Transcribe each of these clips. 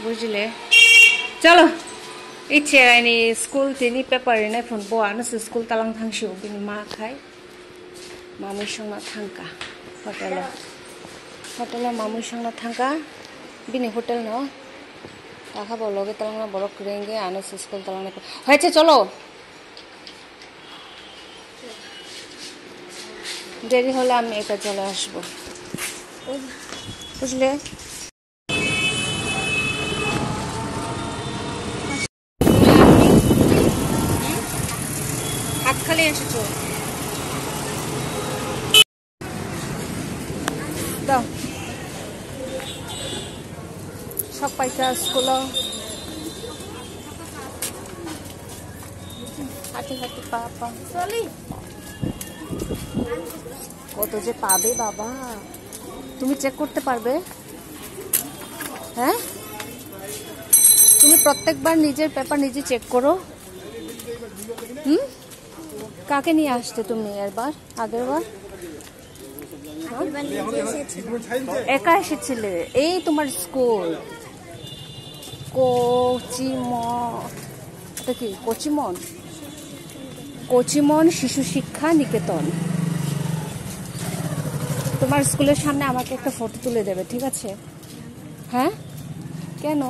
বুঝলে চলো ইচ্ছে আইনি স্কুল তিনি পেপার এনে ফোন বোয়ানো স্কুল তালাং থাংসিও বিনি মা খাই মামি সংना थांका হোটেলে মামি সংना थांका বিনি হোটেল ন টাকা বলগে তালাং না বড় করেंगे আনো স্কুল তালাং হয়েছে চলো দেরি হলে আমি একা চলে আসবো বুঝলে হাত খালি এসেছো দাও সব পয়সা স্কুল হাঁটি হাঁটি পা চলি কত যে পাবে বাবা তুমি চেক করতে পারবে হ্যাঁ তুমি প্রত্যেকবার নিজের পেপার নিজে চেক করো কাকে নিয়ে আসতে তুমি এরবার আগের বার একা এসেছিলে এই তোমার স্কুল কোচিমন শিশু শিক্ষা নিকেতন তোমার স্কুলের সামনে আমাকে একটা ফটো তুলে দেবে ঠিক আছে হ্যাঁ কেন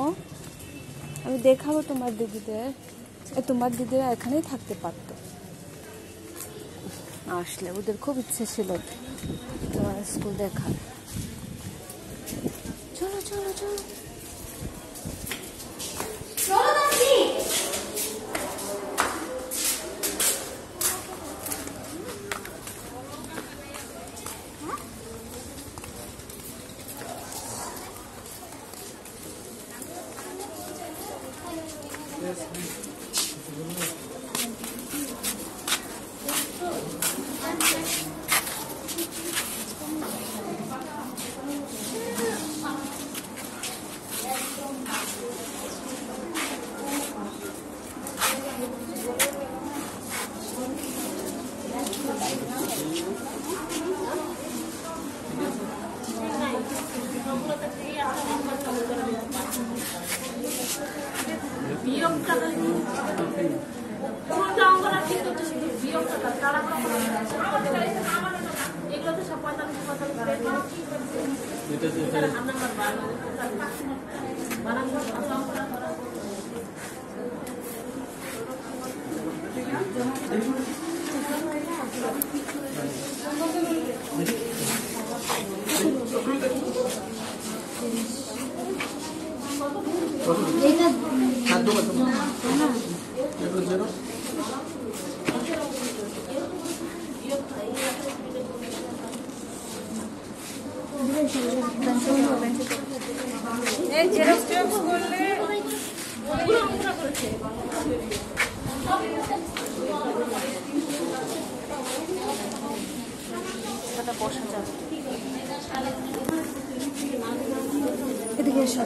আমি দেখাবো তোমার দিদিরা এখানেই থাকতে পারতো আসলে ওদের খুব ইচ্ছে ছিল তোমার স্কুল দেখার চলো চলো চলো এদিকে এসো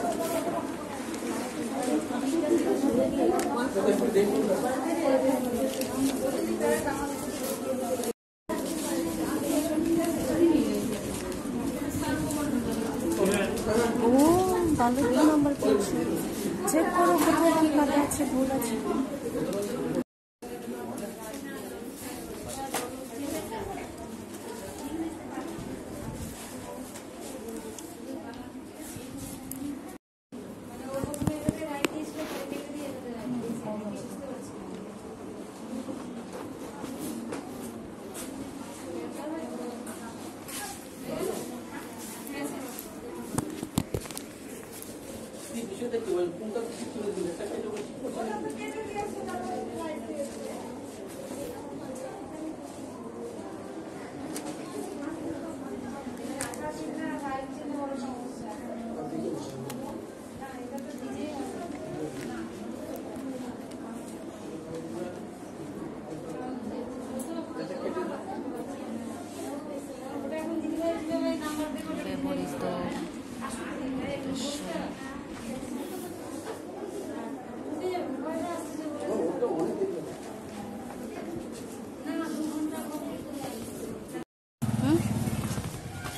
ভালো কি নাম্বার পেয়েছি চেক করো কোথায় কি কাটা আছে ভুল আছে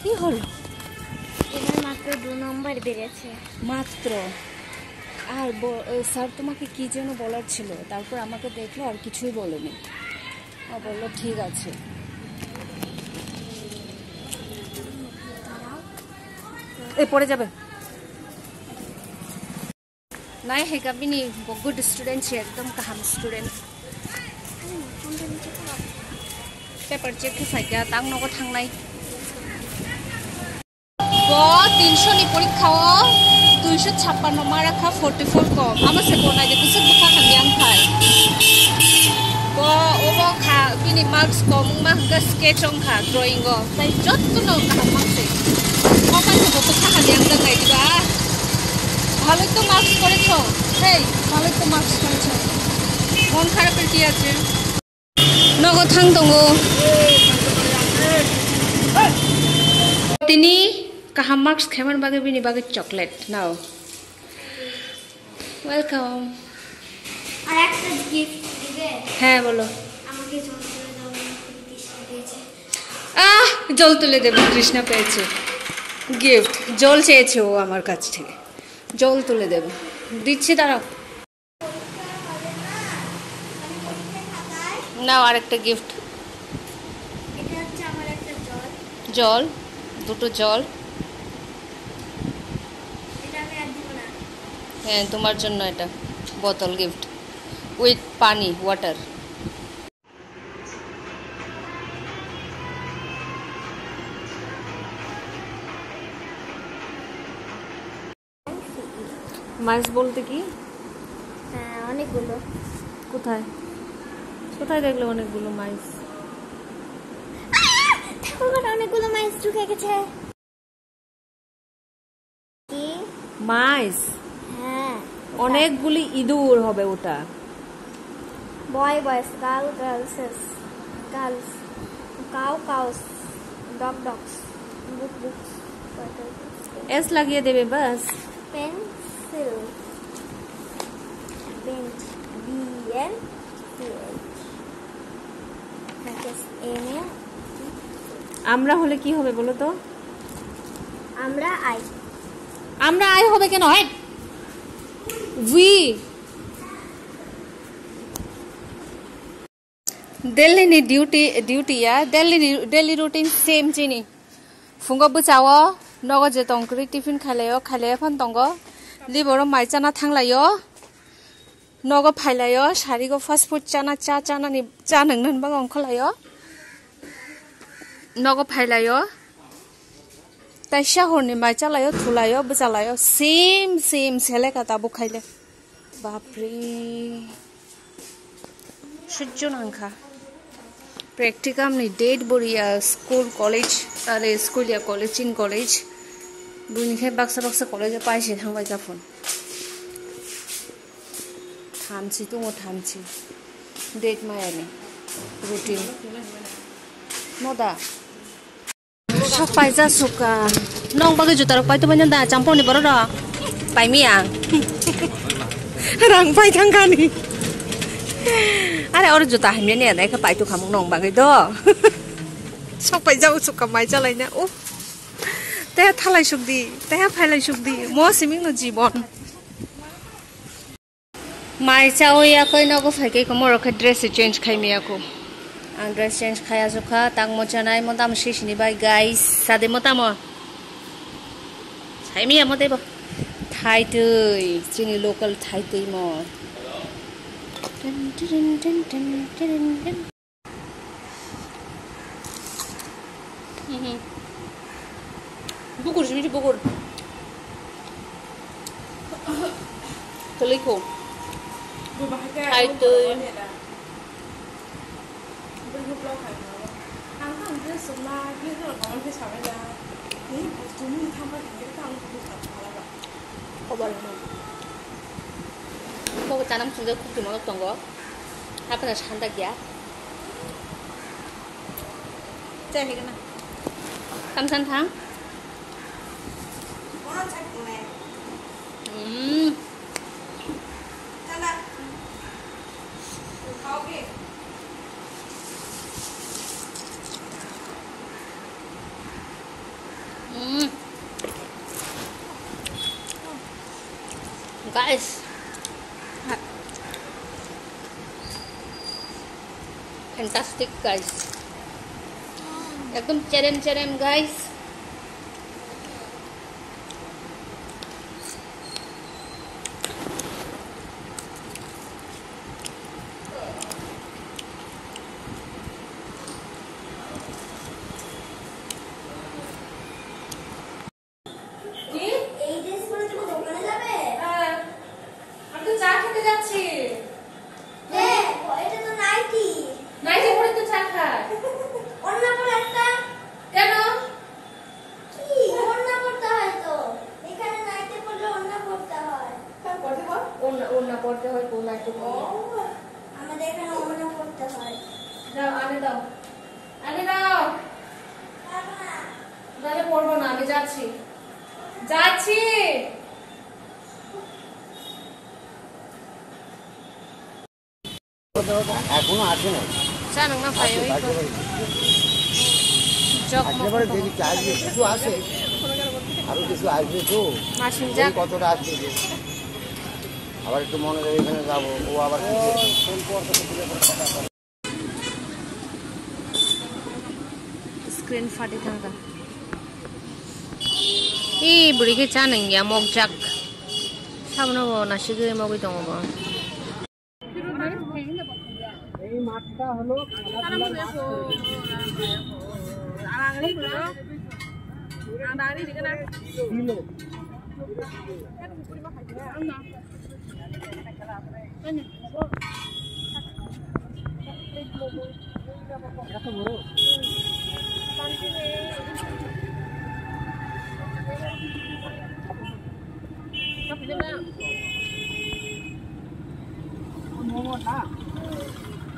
কি হলো? এবার মাত্র 2 নম্বর বেড়েছে। মাত্র আর স্যার তোমাকে কি যেন বলার ছিল, তারপর আমাকে দেখলো আর কিছুই বলেনি, বললো ঠিক আছে। এ পড়ে যাবে নাই হে গাবিনি গুড স্টুডেন্ট ছে একদম কাহাম স্টুডেন্ট पेपर चेक खाया तांग नगो थांनाय 300 नि परीक्षाओ 256 मार्का 44 कम आमासे बनाय दे कुछ बुखा खानियां फाय ओबो खा बिनि मार्क्स कम मा हंगा स्केच खा ड्राइंग ताई जत्तो न का मार्क्स ओकाय तो बुखा खानियां दंगाय दिबा ভালোই তো মার্কস করেছো এই ভালোই তো মার্কস করেছো মন খারাপের কি আছে নগদ থাং দঙ্গো তিনি কাহা মার্কস খেমান বাগে বিনি বাগে চকলেট নাও ওয়েলকাম আর একটা গিফট দিবে হ্যাঁ বলো আমাকে জল তুলে দাও কৃষ্ণ পেয়েছে জল তুলে দেব কৃষ্ণ পেয়েছে গিফট জল চেয়েছে ও আমার কাছ থেকে জল তুলে দেব দিচ্ছি দাঁড়াও নাও আরেকটা গিফট এটা হচ্ছে আমার একটা জল জল দুটো জল এটা আমি আর দিব না হ্যাঁ তোমার জন্য এটা বোতল গিফট উইথ পানি ওয়াটার মাইস বলতে কি হ্যাঁ অনেকগুলো কোথায় কোথায় দেখলে অনেকগুলো মাইস আমার অনেকগুলো মাইস ঢুকে গেছে কি মাইস হ্যাঁ অনেকগুলি ইঁদুর হবে ওটা বয় বয়স girl girls girls cow cows dog dogs বুক বুকস এস লাগিয়ে দেবে বাস পেন্সিল বেঞ্চ BN আমরা হলে কি হবে বলো তো আমরা আই হবে কেন হয় উই दिल्ली नि ड्यूटी या डेली रूटीन सेम चिनी फुंगो बुचाओ नगो जे तंक्री टिफिन खालायो फन तंगो लिबरो माइचाना थांलायो नगो फाइलायो सारिगो फास्ट फूड चाना नि चा नंगनन बा अंखलायो नगो फाइलायो ताइसा हरनि माइचालायो थुलायो बुचालायो सेम सेले काता बुखाइले बापरे सह्य नांखा practicum ni date boria school college are school ya college in college buni khe baksa college paise thangbai ja phone thamchi tungo thamchi date maya ni routine noda sok paisa suka nong bage jutar pai to banya da champon ni baro da pai mi ang rang pai thangani আরে ওর জুতা হামিয়ে নিয়ে দেয় পাইতো খামুক নং বাগৈ দ সবাই যাও সুকা মাই চালাই না ও তেহা থালাই সুখ দি তেহা ফাইলাই সুখ দি মো সিমিং ন জীবন মাই চাও ইয়াকই নগো ফাইকে কমো রখে ড্রেস চেঞ্জ খাইমি আকো আং ড্রেস চেঞ্জ খায়া জখা তাং মচানাই মতাম শিশনি বাই গাইস সাদে মতাম ছাইমি আমতে ব থাইতৈ চিনি লোকাল থাইতৈ ম bukur sini bukur keliko hai tuh kok tanam sudah kok gimana tonggo apa dah sandak ya cek ini kan kamsan thang guys fantastic guys, একদম চেরেম চেরেম guys. এই dress পরে তুমি দোকানে যাবে? আমি তো চা খেতে যাচ্ছি। এটা তো নাইটি। নাইটি পরে তো চা খাই। অন্য পরে একটা কেন? কি অন্য পড়তে হয় তো, এখানে নাইটি পরলে অন্য পড়তে হয়। ওনা পড়তে হয়, কোন নাইটি পরলে? আমাদের এখানে অন্য পড়তে হয়। দাও, আনে দাও, আনে দাও। তাহলে পড়বো না, আমি যাচ্ছি যাচ্ছি। এখনো আসে না, চা না ভাই ওই একেবারে দেখি আসবে, কিছু আসে, আরো কিছু আসবে তো, মাসিম যা কতটা আসবে। আবার একটু মনে করে এখানে যাবো, ও আবার स्क्रीन फाटी था 이 브리게 짜는 게 목작 사고는 뭐 나시게 먹이 동어 뭐 এই মাঠটা হলো এত বড় মোমো না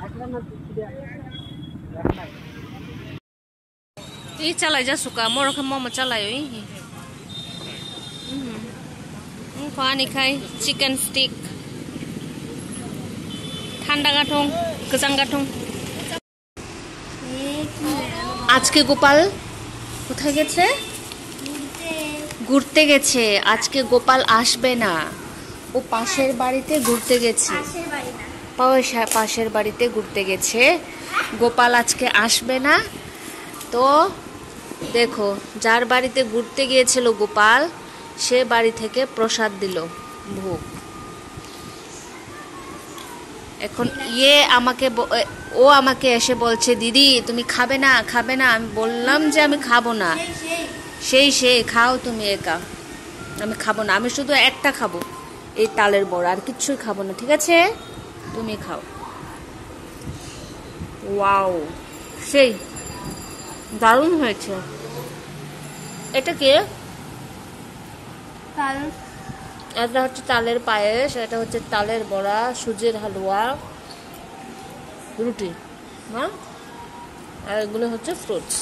একলা না 이 잘라야 자수가 뭐렇게 뭐뭐 잘라요 이 과니 খাই চিকেন স্টিক ঠান্ডা গাঠং গজাং গাঠং আজকে গোপাল কোথায় গেছে ঘুরতে গেছে আজকে গোপাল আসবে না ও পাশের বাড়িতে ঘুরতে গেছে পাশের বাড়িতে ঘুরতে গেছে গোপাল আজকে আসবে না তো দেখো যার বাড়িতে ঘুরতে গিয়েছিল গোপাল সে বাড়ি থেকে প্রসাদ দিল ভোগ এখন ও আমাকে এসে বলছে দিদি তুমি খাবে না আমি বললাম যে আমি খাবো না সেই খাও তুমি একা আমি খাবো না আমি শুধু একটা খাবো এই তালের বড়া আর কিচ্ছুই খাবো না ঠিক আছে তুমি খাও ওয়াও সেই দারুণ হয়েছে এটা কি এটা হচ্ছে তালের পায়েস এটা হচ্ছে তালের বড়া সুজির হালুয়া রুটি হ্যাঁ আর এগুলো হচ্ছে ফ্রুটস